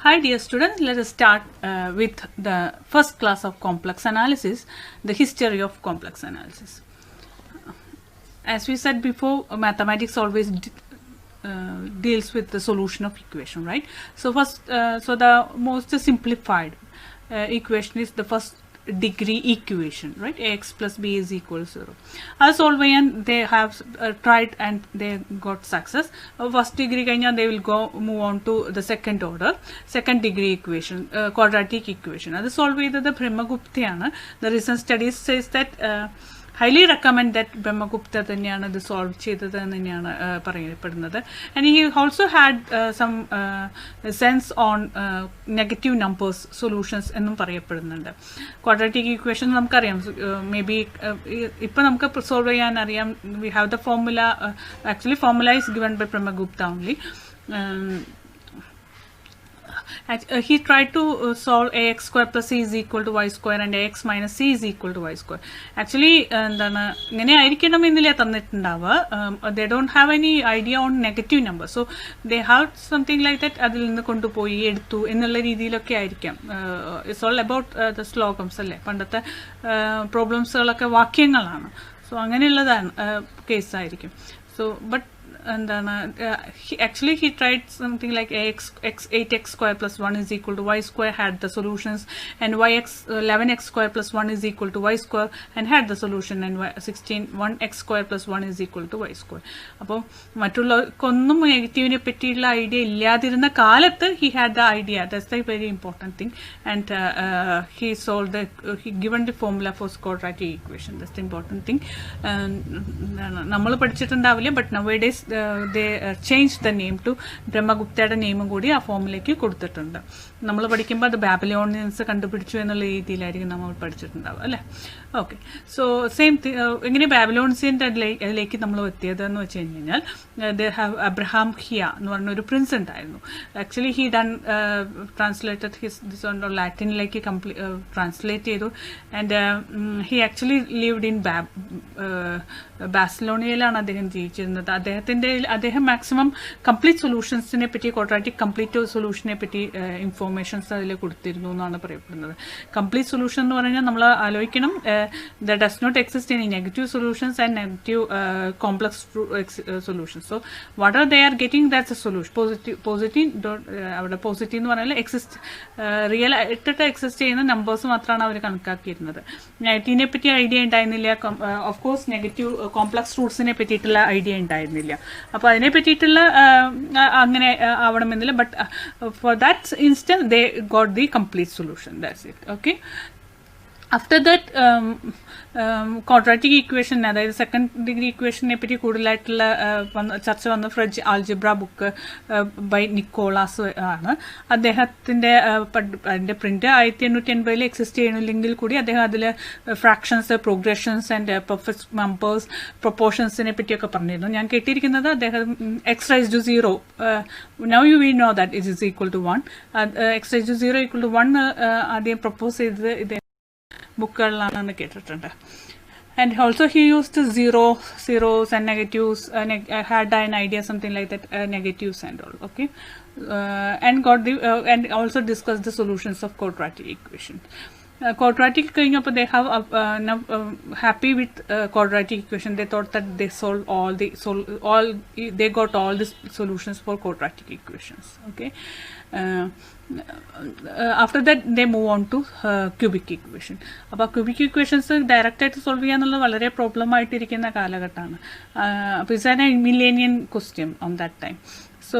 Hi dear students, let us start with the first class of complex analysis, the history of complex analysis. As we said before, mathematics always deals with the solution of equation, right? So first, so the most simplified equation is the first degree equation, right? Ax plus b is equal to 0. As solved and they have tried and they got success. First degree they will move on to the second order, second degree equation, quadratic equation. That is solved with the Brahmagupta. The recent studies says that highly recommend that Brahmagupta thaniyana the solve cheythathu thaniyana parayappedunnathu, and he also had some sense on negative numbers solutions ennum parayappedunnundu. Quadratic equation namukkariyam, maybe ipo namukku solve cheyan ariyam, we have the formula, actually formula is given by Brahmagupta only. He tried to solve ax square plus c is equal to y square and ax minus c is equal to y square. Actually, they don't have any idea on negative numbers, so they have something like that. It's all about the slogans, problems, so case. So, but actually he tried something like 8x square plus 1 is equal to y square, had the solutions, and 11x square plus 1 is equal to y square and had the solution, and 1x square plus 1 is equal to y square. Appo mattullavarkonnum negative ne pattiyulla idea illadirunna kalathu he had the idea. That's the very important thing, and he solved he given the formula for quadratic equation. That's the important thing. Nammal padichittundaviല്ല, but nowadays they changed the name to Brahmaguptയുടെ name കൂടി ആ ഫോമിലേക്ക് കൊടുത്തിട്ടുണ്ട്. നമ്മൾ പഠിക്കുമ്പോൾ അത് Babylonians കണ്ടുപിടിച്ചു എന്നുള്ള രീതിയിലായിരിക്കും നമ്മൾ പഠിച്ചിട്ടുണ്ടാവുക, അല്ലേ? ഓക്കെ, സോ സെയിം എങ്ങനെ ബാബിലോൺസിൻ്റെ അതിലേക്ക് നമ്മൾ എത്തിയതെന്ന് വെച്ച് കഴിഞ്ഞാൽ ദേ ഹാവ് അബ്രഹാം ഹിയ എന്ന് പറഞ്ഞ ഒരു പ്രിൻസ് ഉണ്ടായിരുന്നു. Actually he done translated this on ലാറ്റിനിലേക്ക് ട്രാൻസ്ലേറ്റ് ചെയ്തു, and he actually lived in ബാസിലോണിയയിലാണ് അദ്ദേഹം ജീവിച്ചിരുന്നത്. അദ്ദേഹം മാക്സിമം കംപ്ലീറ്റ് സൊല്യൂഷൻസിനെ പറ്റി, ക്വാഡ്രാറ്റിക് കംപ്ലീറ്റ് സൊല്യൂഷനെ പറ്റി ഇൻഫോർമേഷൻസ് അതിൽ കൊടുത്തിരുന്നു എന്നാണ് പറയപ്പെടുന്നത്. കംപ്ലീറ്റ് സൊല്യൂഷൻ എന്ന് പറഞ്ഞാൽ നമ്മൾ ആലോചിക്കണം, there does not exist any negative solutions and negative complex solutions. So whatever they are getting, that's a solution. Positive avada positive nu parayala exist, real ആയിട്ട് എക്സിസ്റ്റ് ചെയ്യുന്ന നമ്പേഴ്സ് മാത്രമാണ് അവർ കണക്കാക്കിയിരുന്നത്. നെഗറ്റീവിനെ പറ്റി ഐഡിയ ഉണ്ടായിരുന്നില്ല. ഓഫ് കോഴ്സ് നെഗറ്റീവ് കോംപ്ലക്സ് റൂട്ട്സിനെ പറ്റിയിട്ടുള്ള ഐഡിയ ഉണ്ടായിരുന്നില്ല. അപ്പോൾ അതിനെ പറ്റിയിട്ടുള്ള അങ്ങനെ ആവണമെന്നില്ല. But for that instance they got the complete solution. That's it. Okay, after that quadratic equation, അതായത് സെക്കൻഡ് ഡിഗ്രി ഇക്വേഷനെ പറ്റി കൂടുതലായിട്ടുള്ള ചർച്ച വന്ന French algebra book by Nicholas ആണ്. അദ്ദേഹത്തിൻ്റെ അതിൻ്റെ പ്രിന്റ് 1880 എക്സിസ്റ്റ് ചെയ്യണില്ലെങ്കിൽ കൂടി അദ്ദേഹം അതിൽ fractions, progressions and perfect numbers, പ്രൊപ്പോർഷൻസിനെ പറ്റിയൊക്കെ പറഞ്ഞിരുന്നു. ഞാൻ കേട്ടിരിക്കുന്നത് അദ്ദേഹം x raise to 0, now you we know that it is equal to 1, x raise to 0 equal to 1 ആദ്യം പ്രപ്പോസ് ചെയ്തത് ഇത് ബുക്കുകളിലാണെന്ന് കേട്ടിട്ടുണ്ട്. And also he used zeros and negatives, had an idea something like that, negatives and all. Okay, and got the and also discussed the solutions of quadratic equation. Quadratic കഴിഞ്ഞപ്പോൾ they have happy with quadratic equation. They thought that they solved they got all the solutions for quadratic equations. Okay, after that they move on to cubic equation. അപ്പോൾ cubic equations ഡയറക്റ്റായിട്ട് solve ചെയ്യാന്നുള്ളത് വളരെ problem ആയിട്ടിരിക്കുന്ന കാലഘട്ടമാണ്. അപ്പോൾ it's an millennium question on that time. So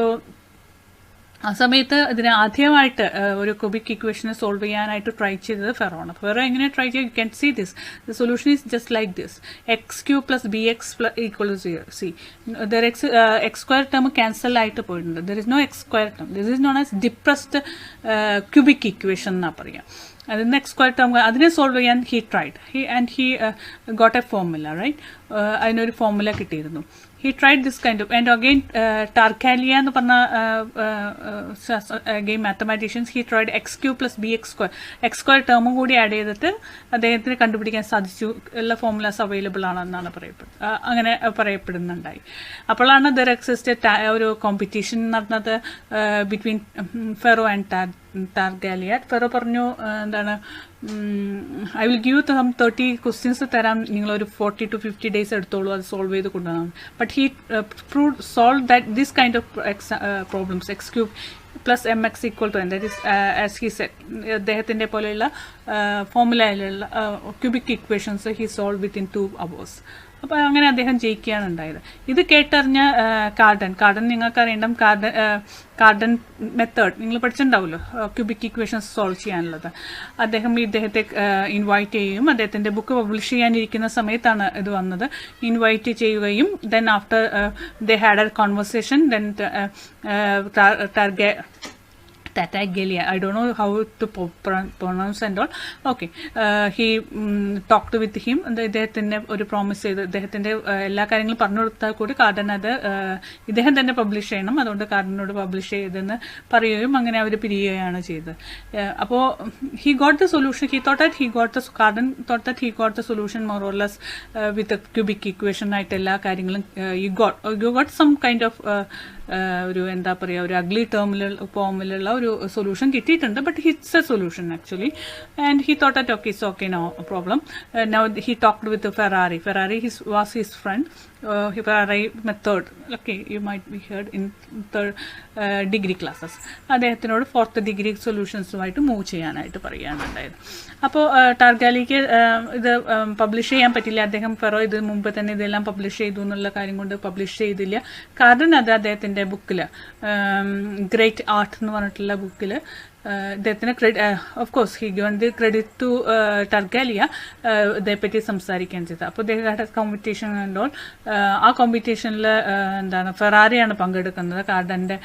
ആ സമയത്ത് ഇതിന് ആദ്യമായിട്ട് ഒരു ക്യൂബിക് ഇക്വേഷനെ സോൾവ് ചെയ്യാനായിട്ട് ട്രൈ ചെയ്തത് ഫെറോണ്. ഫെറോ എങ്ങനെ ട്രൈ ചെയ്ത്, you can see this, the solution is just like this, X cube plus B X equal to 0. See there X square term cancel ആയിട്ട് പോയിട്ടുണ്ട്. There is no X square term. This is known as depressed cubic equation എന്നാണ് പറയുക. അതിന് X square term അതിനെ solve ചെയ്യാൻ he tried, he got a formula, right? അതിനൊരു formula കിട്ടിയിരുന്നു. he tried this kind of, and again Tarkania എന്ന് പറഞ്ഞ again mathematicians, he tried x cube plus bx square, x square ടേമും കൂടി add ചെയ്തിട്ട് അദ്ദേഹത്തിന് കണ്ടുപിടിക്കാൻ സാധിച്ചു. എല്ലാ ഫോർമുലാസ് അവൈലബിൾ ആണെന്നാണ് അങ്ങനെ പറയപ്പെടുന്നുണ്ടായി. അപ്പോഴാണ് ദർ എക്സിസ്റ്റ് ഒരു കോമ്പറ്റീഷൻ നടന്നത് between Ferro and Tartaglia. Ferro പറഞ്ഞു എന്താണ്, I will give some 30 questions തരാം, നിങ്ങളൊരു 40 to 50 days എടുത്തോളൂ അത് സോൾവ് ചെയ്ത് കൊണ്ടുവന്നു. But he solve that this kind of problems, x cube plus m x equal to, that is as he said, അദ്ദേഹത്തിൻ്റെ പോലെയുള്ള ഫോർമുലയിലുള്ള cubic equations he solve within 2 hours. അപ്പോൾ അങ്ങനെ അദ്ദേഹം ജയിക്കുകയാണ് ഉണ്ടായത്. ഇത് കേട്ടറിഞ്ഞ കാർഡൻ നിങ്ങൾക്കറിയണം, കാർഡൻ മെത്തേഡ് നിങ്ങൾ പഠിച്ചിട്ടുണ്ടാവുമല്ലോ, ക്യൂബിക് ഇക്വേഷൻസ് സോൾവ് ചെയ്യാനുള്ളത്. ഇദ്ദേഹത്തെ ഇൻവൈറ്റ് ചെയ്യുകയും അദ്ദേഹത്തിൻ്റെ ബുക്ക് പബ്ലിഷ് ചെയ്യാനിരിക്കുന്ന സമയത്താണ് ഇത് വന്നത്. ഇൻവൈറ്റ് ചെയ്യുകയും then after they had A conversation, then Tartaglia, I don't know how to pronounce and all. Okay, he talked with him. ഇദ്ദേഹത്തിൻ്റെ ഒരു പ്രോമിസ് ചെയ്ത് ഇദ്ദേഹത്തിൻ്റെ എല്ലാ കാര്യങ്ങളും പറഞ്ഞു കൊടുത്താൽ കൂടി കാർഡൻ അത് ഇദ്ദേഹം തന്നെ പബ്ലിഷ് ചെയ്യണം, അതുകൊണ്ട് കാർഡനോട് പബ്ലിഷ് ചെയ്തെന്ന് പറയുകയും അങ്ങനെ അവർ പിരിയുകയാണ് ചെയ്തത്. അപ്പോൾ he got the solution. He thought that Cardan thought that he got the solution more or less with the cubic equation ആയിട്ട് എല്ലാ കാര്യങ്ങളും you got some kind of ഒരു എന്താ പറയുക, ഒരു അഗ്ലി ഫോമിലുള്ള ഒരു സൊല്യൂഷൻ കിട്ടിയിട്ടുണ്ട്. But it's a solution actually. And he thought that okay, it's okay, no problem. Now he talked with Ferrari. Was his friend. Ferrari method, okay, you might be heard in third degree classes. അദ്ദേഹത്തിനോട് 4th degree സൊല്യൂഷൻസുമായിട്ട് move ചെയ്യാനായിട്ട് പറയുകയാണുണ്ടായത്. അപ്പോൾ ടാർഗാലിക്ക് ഇത് publish ചെയ്യാൻ പറ്റില്ല. Ferro ഇത് മുമ്പ് തന്നെ ഇതെല്ലാം പബ്ലിഷ് ചെയ്തു എന്നുള്ള കാര്യം കൊണ്ട് പബ്ലിഷ് ചെയ്തില്ല. കാരണം അത് അദ്ദേഹത്തിൻ്റെ ബുക്കിൽ ഗ്രേറ്റ് ആർട്ട് എന്ന് പറഞ്ഞിട്ടുള്ള ബുക്കിൽ അദ്ദേഹത്തിന് of course he given the credit to Tartaglia ഇതേപ്പറ്റി സംസാരിക്കാൻ ചെയ്തത്. അപ്പോൾ അദ്ദേഹം കോമ്പറ്റീഷൻ ആൻഡ് ഓൾ, ആ കോമ്പറ്റീഷനിൽ എന്താണ് ഫെറാറിയാണ് പങ്കെടുക്കുന്നത്. കാർഡൻ്റെ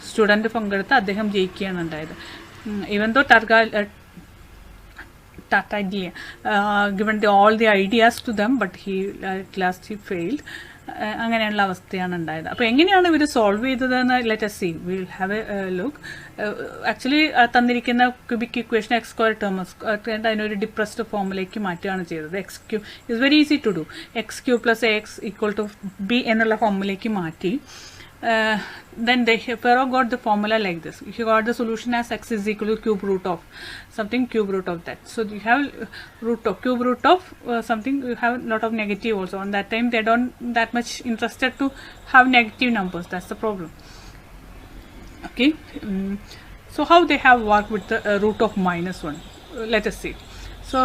സ്റ്റുഡൻറ്റ് പങ്കെടുത്ത് അദ്ദേഹം ജയിക്കുകയാണ് ഉണ്ടായത്. Even though Tartaglia given all the ideas to them, but at last he failed. അങ്ങനെയുള്ള അവസ്ഥയാണ് ഉണ്ടായത്. അപ്പോൾ എങ്ങനെയാണ് ഇവർ സോൾവ് ചെയ്തതെന്ന് let us see. We will have a look. Actually തന്നിരിക്കുന്ന cubic equation x square term അതിനൊരു ഡിപ്രസ്ഡ് ഫോമിലേക്ക് മാറ്റുകയാണ് ചെയ്തത്. X cube is very easy to do. X cube plus a x equal to b എന്നുള്ള ഫോമിലേക്ക് മാറ്റി. Then Ferro got the formula like this. He got the solution as x is equal to cube root of something, cube root of that. So you have cube root of something. You have a lot of negative also. On that time they don't that much interested to have negative numbers. That's the problem. Okay. So how they have worked with the root of -1? Let us see. So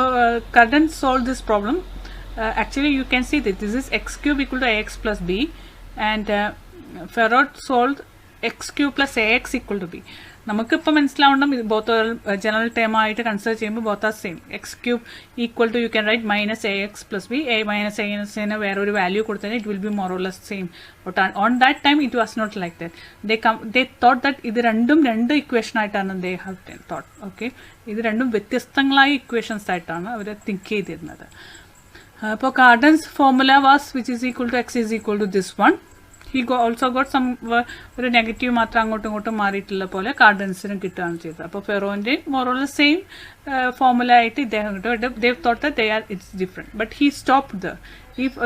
Cardan solved this problem. Actually you can see that this is x cube equal to ax plus b, and Ferro solved x cube plus ax equal to b. നമുക്കിപ്പോൾ മനസ്സിലാവണം ഇത് both general term ആയിട്ട് consider ചെയ്യുമ്പോൾ both are same. X cube equal to you can write minus a x plus b. Minus എന് വേറെ ഒരു value കൊടുത്താൽ it will be more or less same. But on that time it was not like that. They thought that ഇത് രണ്ടും രണ്ട് equation ആയിട്ടാണ് they have thought. Okay, ഇത് രണ്ടും വ്യത്യസ്തങ്ങളായ ഇക്വേഷൻസ് ആയിട്ടാണ് അവർ തിങ്ക് ചെയ്തിരുന്നത്. അപ്പോൾ Cardan's formula was which is equal to x is equal to this one. he also got some ഒരു നെഗറ്റീവ് മാത്രം അങ്ങോട്ടും ഇങ്ങോട്ടും മാറിയിട്ടുള്ള പോലെ കാർഡൻസിനും കിട്ടുകയാണ് ചെയ്തത്. അപ്പോൾ ഫെറോൻ്റെ മോറോൾ സെയിം ഫോർമുല ആയിട്ട് ഇദ്ദേഹം കിട്ടും. They thought that they are it's different. But he stopped the.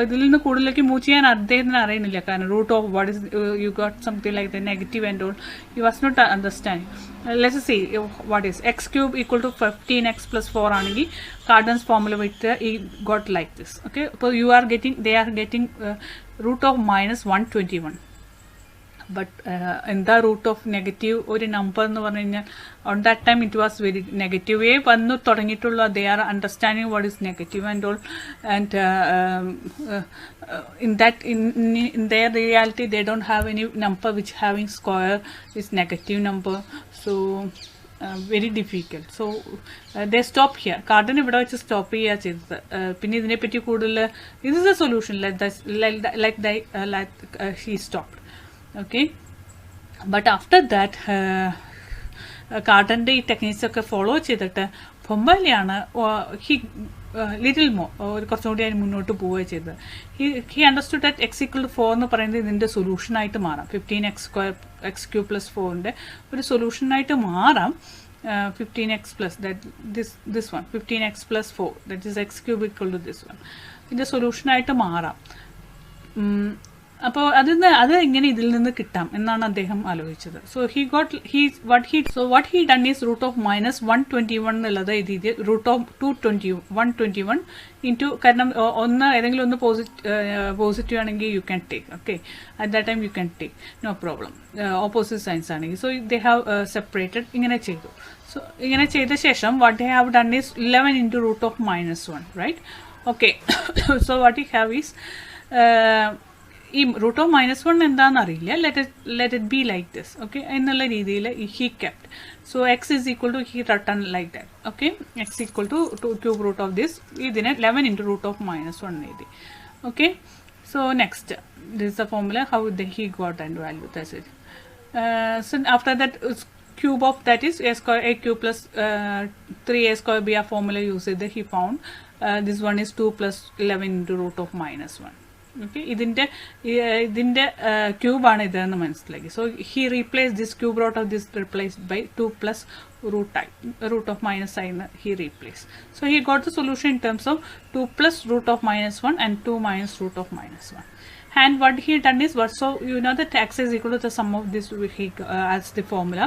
ഇതിൽ നിന്ന് കൂടുതലേക്ക് മൂവ് ചെയ്യാൻ അദ്ദേഹത്തിന് അറിയുന്നില്ല. കാരണം root of what is you got something like the negative and all you was not understanding. Let's see what is x cube equal to 15x plus 4 ആണെങ്കിൽ Cardan's formula with ഈ got like this. Okay, അപ്പോൾ they are getting root of -121. But എന്താ root of negative ഒരു number എന്ന് പറഞ്ഞു കഴിഞ്ഞാൽ on that time it was very നെഗറ്റീവേ വന്നു തുടങ്ങിയിട്ടുള്ളൂ. They are understanding what is negative and all. And in their reality they don't have any number which having square is negative number. So very difficult. So they stop here. Kardon ഇവിടെ വെച്ച് stop ചെയ്യുക ചെയ്തത്. പിന്നെ ഇതിനെപ്പറ്റി കൂടുതൽ this is a solution like he stopped. Okay, but after that കാർഡൻ്റെ ഈ techniques ഒക്കെ follow ചെയ്തിട്ട് പൊമ്പലിയാണ് ലിറ്റിൽ മോർ കുറച്ചുകൂടി അതിന് മുന്നോട്ട് പോവുകയാണ് ചെയ്തത്. He understood that x equal to 4 എന്ന് പറയുന്നത് ഇതിൻ്റെ സൊല്യൂഷനായിട്ട് മാറാം. 15x² x³ + 4ൻ്റെ ഒരു സൊല്യൂഷനായിട്ട് മാറാം. 15x plus this one 15x plus 4 that is x³ equal to this one ഇതിൻ്റെ സൊല്യൂഷനായിട്ട് മാറാം. അപ്പോൾ അത് എങ്ങനെ ഇതിൽ നിന്ന് കിട്ടാം എന്നാണ് അദ്ദേഹം ആലോചിച്ചത്. So what he done is root of minus 121 എന്നുള്ളത് ഇത് root of 121 into കാരണം ഏതെങ്കിലും ഒന്ന് പോസിറ്റീവ് ആണെങ്കിൽ you can take. Okay, at that time you can take, no problem. Opposite signs ആണെങ്കിൽ സോ ദേ ഹാവ് സെപ്പറേറ്റഡ്. ഇങ്ങനെ ചെയ്തു. സോ ഇങ്ങനെ ചെയ്ത ശേഷം what they have done is 11 into root of minus 1, right? Okay. So what we have is ഈ root of -1 എന്താണെന്ന് അറിയില്ല. Let it be like this. Okay, എന്നുള്ള രീതിയിൽ he kept. So x is equal to he return like that. Okay, x equal to cube root of this. ഇതിനെ 11 into root of -1 എഴുതി. Okay, so next this is the formula how he got and value. That's it. So after that cube of that is a square a cube plus 3a² be a formula used. He found this one is 2 plus 11 into root of -1. Okay, ഇതിൻ്റെ ക്യൂബാണ് ഇതെന്ന് മനസ്സിലാക്കി. So he replace this cube root of this replaced by 2 plus root of -i he replaced. So he got the solution in terms of 2 plus root of -1 and 2 minus root of -1. And what he done is so you know that x is equal to the sum of this as the formula.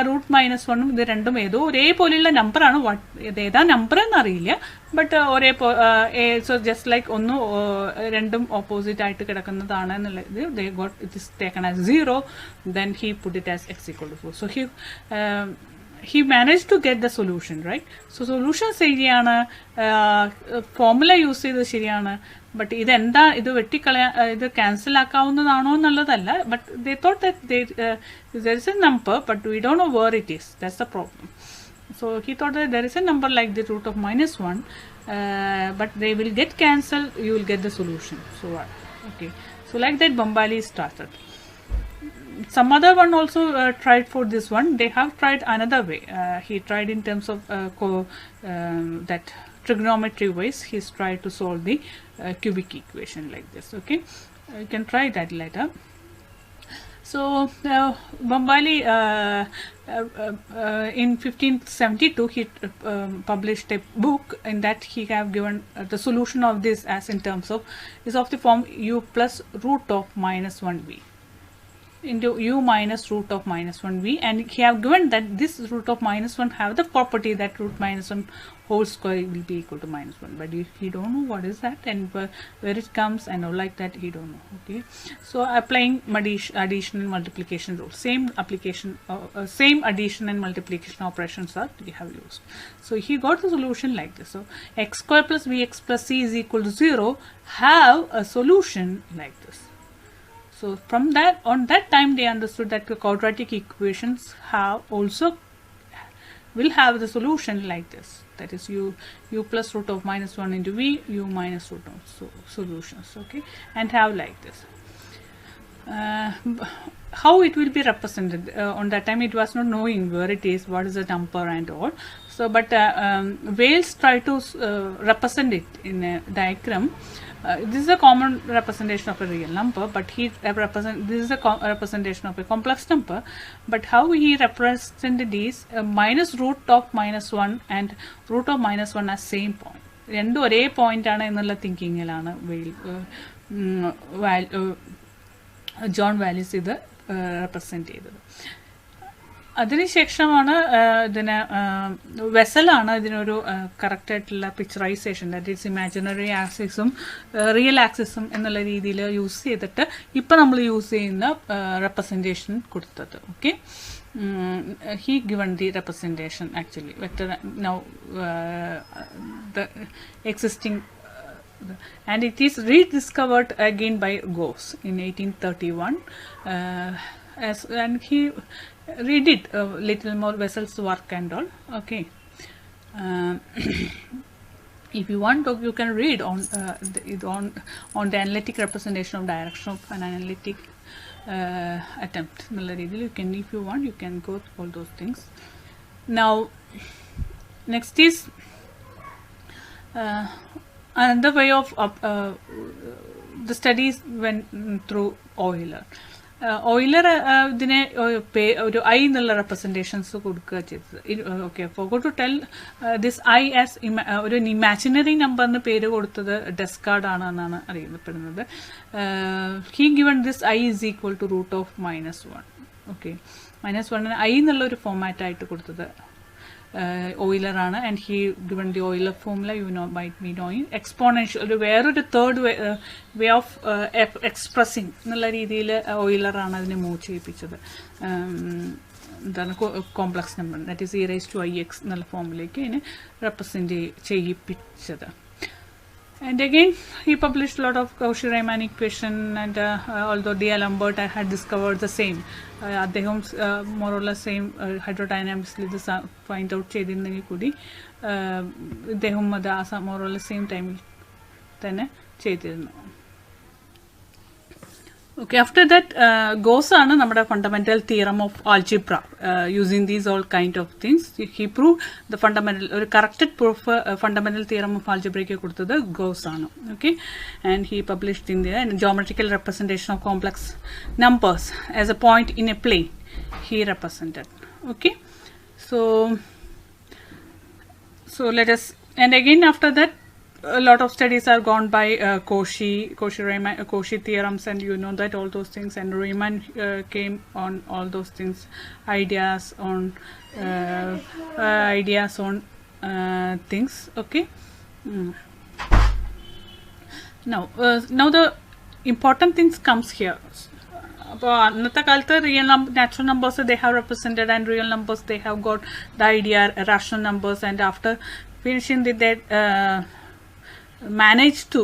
root -1 ഇത് രണ്ടും ഏതോ ഒരേപോലെയുള്ള നമ്പറാണ്. ഇത് ഏതാ number എന്നറിയില്ല, but so just like രണ്ടും opposite ആയിട്ട് കിടക്കുന്നതാണ് എന്നുള്ളത്. they got it is taken as 0, then he put it as x equal to 4. So he managed to get the solution, right? So solution ശരിയാണ്, ഫോർമുല യൂസ് ചെയ്തത് ശരിയാണ്, but ഇതെന്താ ഇത് ഇത് ക്യാൻസൽ ആക്കാവുന്നതാണോ എന്നുള്ളതല്ല. But they thought that there is a number but we don't know where it is. That's the problem. So he thought that there is a number like the root of -1, but they will get cancelled, you will get the solution. So what? Okay, so like that Bombali started. Some other one also tried for this one. They have tried another way. He tried in terms of that trigonometry ways. He's tried to solve the cubic equation like this. Okay, you can try that later. So Bombali in 1572 he published a book. In that he have given the solution of this as in terms of is of the form u plus root of -1v into u minus root of -1v, and he have given that this root of -1 have the property that root -1 whole square will be equal to -1, but he don't know what is that and where it comes and all like that he don't know. Okay, so applying addition and multiplication rule, same application, same addition and multiplication operations are we have used. So he got the solution like this. So x² plus vx plus c is equal to 0 have a solution like this. So from that, on that time they understood that the quadratic equations will have the solution like this. That is u plus root of -1 into v, u minus root of solutions. Okay, and have like this. How it will be represented? On that time it was not knowing where it is, what is the number and all. So but Wales try to represent it in a diagram. This is a common representation of a real number, but this is a representation of a complex number. But how he represented is minus root of -1 and root of -1 as same point. രണ്ടും ഒരേ point ആണ് എന്നുള്ള തിങ്കിങ്ങിലാണ് John Wallis ഇത് represent ചെയ്തത്. അതിനുശേഷമാണ് ഇതിന് വെസലാണ് ഇതിനൊരു കറക്റ്റായിട്ടുള്ള പിക്ചറൈസേഷൻ, ദാറ്റ് ഈസ് ഇമാജിനറി ആക്സിസും റിയൽ ആക്സിസും എന്നുള്ള രീതിയിൽ യൂസ് ചെയ്തിട്ട് ഇപ്പം നമ്മൾ യൂസ് ചെയ്യുന്ന റെപ്രസെൻറ്റേഷൻ കൊടുത്തത്. Okay, he given the representation actually vector now the existing and it is rediscovered again by Gauss in 1831 and he redid a little more Bessel's work and all. Okay, if you want to, you can read on the analytic representation of direction of an analytic attempt. You can, if you want, you can go through all those things. Now next is Another way of the studies went through Euler. Euler ഇതിനെ ഒരു I എന്നുള്ള representations കൊടുക്കുക ചെയ്തത്. Okay, forgot to tell this i as ഒരു imaginary നമ്പറിന് പേര് കൊടുത്തത് Descartes ആണ് എന്നാണ് അറിയപ്പെടുന്നത്. He given this i is equal to √(-1). Okay, -1 i എന്നുള്ള ഒരു ഫോമാറ്റായിട്ട് കൊടുത്തത് Euler ആണ്. And he given the Euler formula you know might be knowing. Exponential ഒരു വേറൊരു തേർഡ് വേ ഓഫ് എക്സ്പ്രസിങ് എന്നുള്ള രീതിയിൽ Euler ആണ് അതിനെ മൂവ് ചെയ്യിപ്പിച്ചത്. എന്താണ് complex number, that is e⁻�ix എന്നുള്ള ഫോമിലേക്ക് അതിനെ represent ചെയ്യിപ്പിച്ചത്. And again, he published a lot of Cauchy-Riemann equation, and although D'Alembert had discovered the same, അദ്ദേഹം more or less same hydrodynamically this find out ചെയ്തിരുന്നെങ്കിൽ കൂടി ഇദ്ദേഹം അത് more or less same ടൈമിൽ തന്നെ ചെയ്തിരുന്നു. Okay, after that Gauss ആണ് നമ്മുടെ fundamental theorem of algebra. Using these all kind of things, he proved the fundamental ഒരു corrected proof fundamental theorem of algebra കൊടുത്തത് Gauss ആണ്. Okay, and he published in the geometrical representation of complex numbers as a point in a plane he represented. Okay, so let us, and again after that a lot of studies are gone by Cauchy theorems, and you know that all those things, and Riemann came on all those things, ideas on things. Okay, now the important things comes here. അപ്പോൾ അന്നത്തെ കാലത്ത് natural numbers they have represented, and real numbers they have got the idea rational numbers, and after finishing that managed to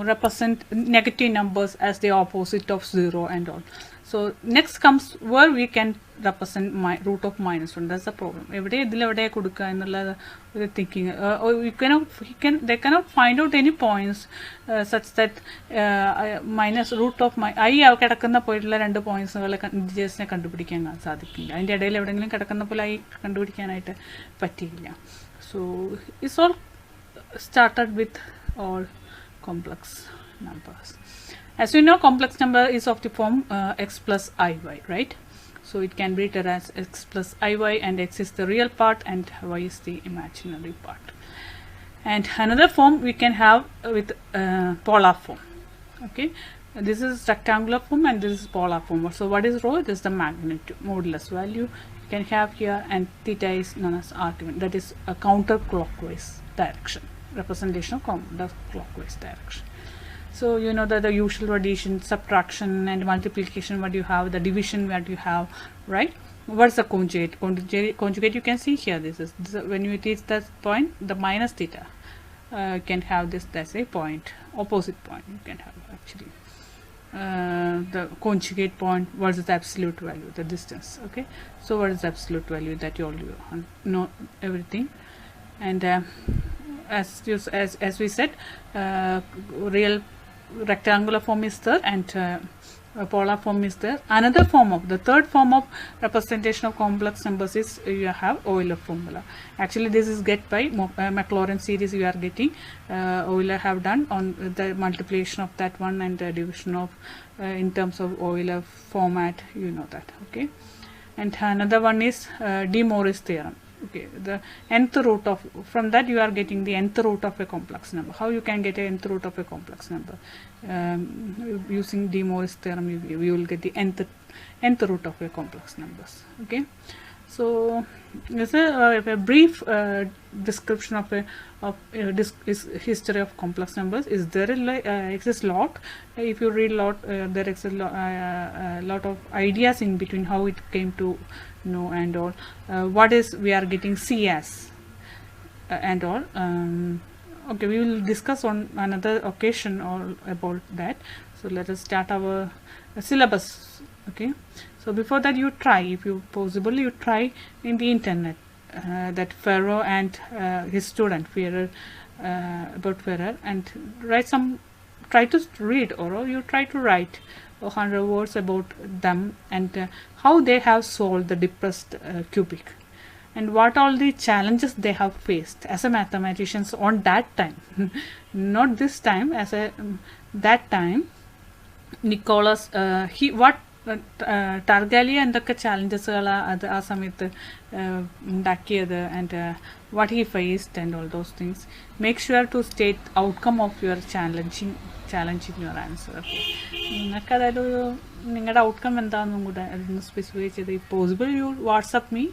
represent negative numbers as the opposite of 0 and all. So next comes where we can represent √(-1). That's the problem. എവിടെ ഇതിലെവിടെ കൊടുക്കുക എന്നുള്ള ഒരു thinking. they cannot find out any points such that I കിടക്കുന്ന പോയിട്ടുള്ള 2 പോയിന്റ്സുകളെ ഇൻഡിജേഴ്സിനെ കണ്ടുപിടിക്കാൻ സാധിക്കില്ല. അതിൻ്റെ ഇടയിൽ എവിടെയെങ്കിലും കിടക്കുന്ന പോലെ I കണ്ടുപിടിക്കാനായിട്ട് പറ്റിയില്ല. So it's all started with all complex numbers. As you know, complex number is of the form x plus iy, right? So it can be written as x plus iy, and x is the real part and y is the imaginary part. And another form we can have with polar form. Okay, this is rectangular form and this is polar form. So what is rho? It is the magnitude modulus value you can have here, and theta is known as argument, that is a counterclockwise direction representation of the clockwise direction. So you know that the usual addition, subtraction and multiplication what you have, the division what you have, right? What's the conjugate you can see here. This is when you teach that point, the minus theta can have this as a point, opposite point you can have actually. The conjugate point versus the absolute value, the distance. Okay, so what is the absolute value? That you all know everything. And as we said, real rectangular form is there, and polar form is there. Another form of the third form of representation of complex numbers is you have Euler formula. Actually this is get by Maclaurin series you are getting. Euler have done on the multiplication of that one and the division of in terms of Euler format, you know that. Okay, and another one is De Moivre's theorem. Okay, the nth root of, from that you are getting the nth root of a complex number. How you can get a nth root of a complex number? Using De Moivre's theorem you will get the nth root of a complex numbers. Okay, so this is a brief description of history of complex numbers. Is there exists lot? If you read lot, there exists a lot of ideas in between how it came to know and all. What is we are getting C as and all. Okay, we will discuss on another occasion all about that. So let us start our syllabus. Okay, so before that you try, if you possible, you try in the internet that Ferro and his student Ferrer about Ferrer, and write some, try to read, or you try to write 100 words about them and how they have solved the depressed cubic. and what all the challenges they have faced as a mathematicians on that time. Not this time, as a that time. Nicholas, he what Targaliya എന്തൊക്കെ ചാലഞ്ചസുകളാണ് അത് ആ സമയത്ത് ഉണ്ടാക്കിയത്, and what he faced and all those things. Make sure to state outcome of your challenging your answer. നിങ്ങൾക്ക് അതായത് നിങ്ങളുടെ outcome എന്താണെന്നും കൂടെ അതൊന്ന് സ്പെസിഫൈ ചെയ്ത്, if possible you WhatsApp me